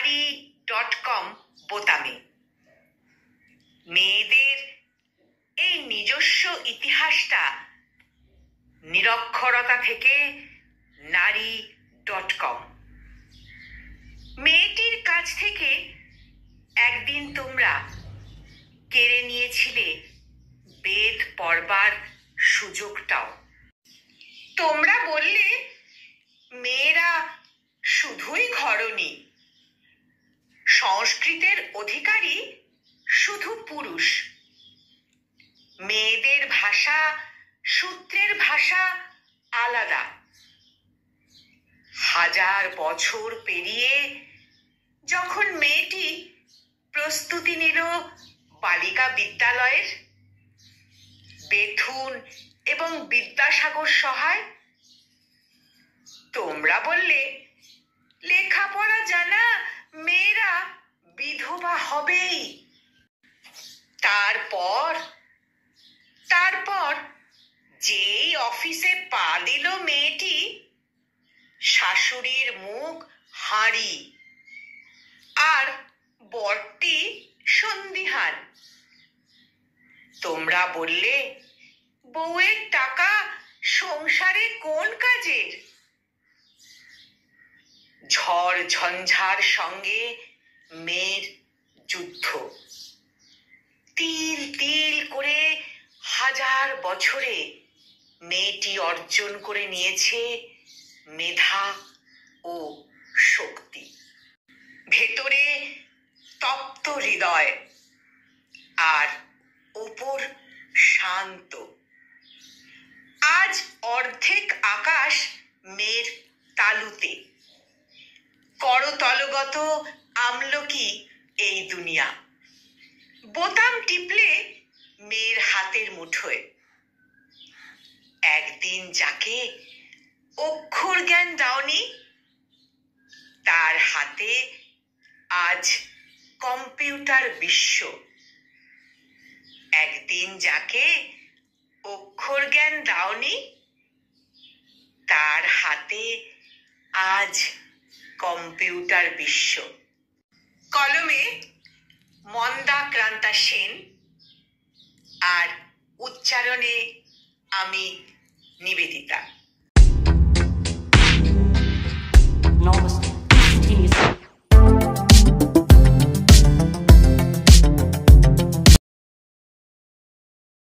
নারী.com বোতামে মেয়েদের এই নিজস্ব ইতিহাসটা নিরক্ষরতা থেকে নারী.com। মেয়েটির কাছ থেকে একদিন তোমরা কেড়ে নিয়েছিলে বেদ পড়বার সুযোগটাও। তোমরা বললে মেয়েরা শুধুই ঘরণী, সংস্কৃতের অধিকারী শুধু পুরুষ। মেয়েদের ভাষা সূত্রের ভাষা আলাদা। 1000 বছর পেরিয়ে যখন মেয়েটি প্রস্তুতি নিল বালিকা বিদ্যালয়ের, বেথুন এবং বিদ্যাসাগর সহায়, তোমরা বললে লেখাপড়া জানা মেয়েরা বিধবা হবেই। তারপর যেই অফিসে পা দিল মেয়েটি, শাশুড়ির মুখ হাঁড়ি আর বরটি সন্দিহান। তোমরা বললে বউয়ের টাকা সংসারে কোন কাজের? ঝড় ঝঞ্ঝার সঙ্গে মেয়ের যুদ্ধ। তিল তিল করে 1000 বছরে মেয়েটি অর্জন করে নিয়েছে মেধা ও শক্তি। ভেতরে তপ্ত হৃদয় আর উপর শান্ত। আজ অর্ধেক আকাশ মেয়ের তালুতে। করতলগত আমলকি এই দুনিয়া। বোতাম টিপলে মেয়ের হাতের মুঠোয়। একদিন যাকে অক্ষর জ্ঞান দাওনি, তার হাতে আজ কম্পিউটার বিশ্ব। একদিন যাকে অক্ষর জ্ঞান দাওনি, তার হাতে আজ কম্পিউটার বিশ্ব। কলমে মন্দাক্রান্তা সেন আর উচ্চারণে আমি নিবেদিতা।